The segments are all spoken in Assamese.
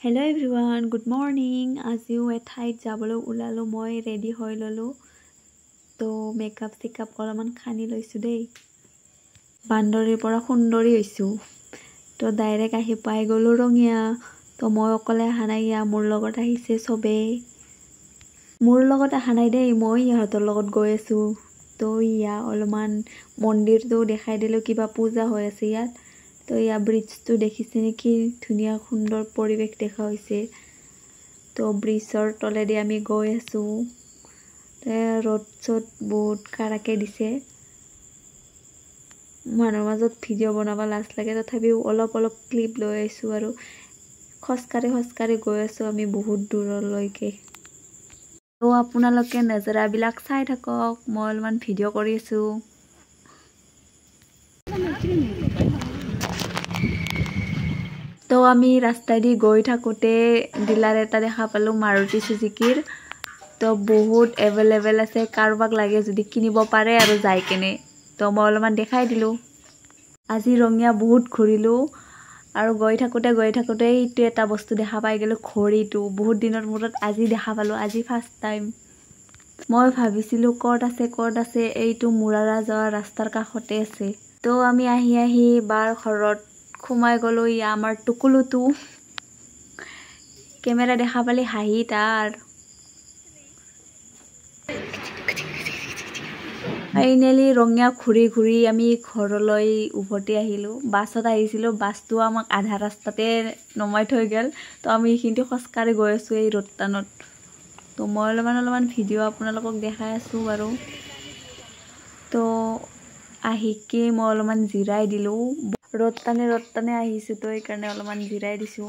Hello everyone, good morning. আজিও এঠাইত যাবলৈ ওলালো মই ৰেডি হৈ ললো তো মেকআপ চেকআপ অলপমান খানি লৈছো দেই বান্দৰীৰ পৰা সুন্দৰী হৈছো তো ডাইৰেক্ট আহি পাই গলো ৰঙিয়া তো মই অকলে আহা নাই মোৰ লগত আহিছে সবে মোৰ লগত আহা নাই দেই মই ইহঁতৰ লগত গৈ আছো তো ইয়া অলপমান মন্দিৰটো দেখাই দিলো কিবা পূজা হৈ আছে ইয়াত তো ইয়া ব্ৰিজটো দেখিছে নেকি ধুনিয়া সুন্দৰ পৰিবেশ দেখা হৈছে তো ব্ৰিজৰ তলেদি আমি গৈ আছো ৰ'দ চত বহুত কাৰাকে দিছে মানুহৰ মাজত ভিডিও বনাব লাজ লাগে তথাপিও অলপ ক্লিপ লৈ আইছো আৰু খসকাৰে গৈ আছো আমি বহুত দূৰলৈকে তো আপোনালোকে নজৰাবিলাক চাই থাকক মই অলপমান ভিডিও কৰি আছো তো আমি ৰাস্তা দি গৈ থাকোতে ডিলাৰ এটা দেখা পালো মাৰুতি সুজুকিৰ তো বহুত এভেইলেবল আছে কাৰোবাক লাগে যদি কিনিব পাৰে আৰু যাই কেনে তো মই অলপমান দেখাই দিলো আজি ৰঙিয়া বহুত ঘুৰিলো আৰু গৈ থাকোতে এইটো এটা বস্তু দেখা পাই গেলো ঘড়ীটো বহুত দিনৰ মূৰত আজি দেখা পালো আজি ফাৰ্স্ট টাইম মই ভাবিছিলো ক'ত আছে এইটো মুৰাৰা যোৱা ৰাস্তাৰ কাষতে আছে তো আমি আহি বাৰ ঘৰত খুমাই গলো আমাৰ টুকুলুটো কেমেৰা দেখা পালি হাঁহি তাৰ ফাইনালি ৰঙিয়া ঘুৰি আমি ঘৰলৈ উভতি আহিলো বাছত আহিছিলো বাছটো আমাক আধা ৰাস্তাতে নমাই থৈ গেল তো আমি কিন্তু খসকাৰে গৈ আছো এই ৰ'দটানত তো মই অলপমান ভিডিও আপোনালোকক দেখাই আছো বাৰু তো আহিকে মই অলপমান জিৰাই দিলো ৰ'দটানে আহিছো তো এই কাৰণে অলপমান জিৰাই দিছো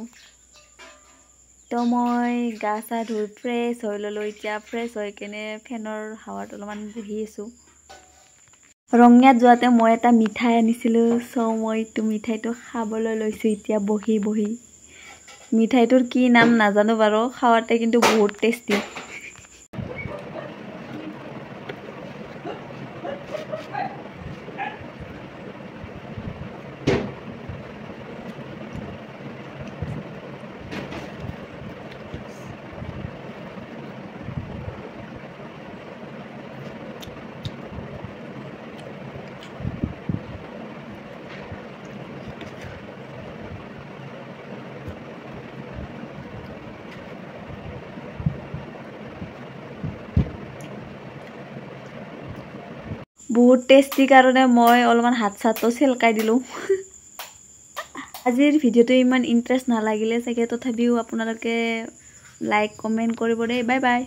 তো মই গা চা ধুই ফ্ৰেছ হৈ ললো এতিয়া ফ্ৰেছ হৈ কেনে ফেনৰ হাৱাত অলপমান বহি আছো ৰঙিয়াত যোৱাতে মই এটা মিঠাই আনিছিলো সো মই এইটো মিঠাইটো খাবলৈ লৈছো এতিয়া বহি মিঠাইটোৰ কি নাম নাজানো বাৰু খাওঁতে কিন্তু বহুত টেষ্টি বহুত টেষ্টি কাৰণে মই অলপমান হাত চাটো চেলকাই দিলো আজিৰ ভিডিওটো ইমান ইন্টাৰেষ্ট নালাগিলে চাগে তথাপিও আপোনালোকে লাইক কমেন্ট কৰিব দেই বাই বাই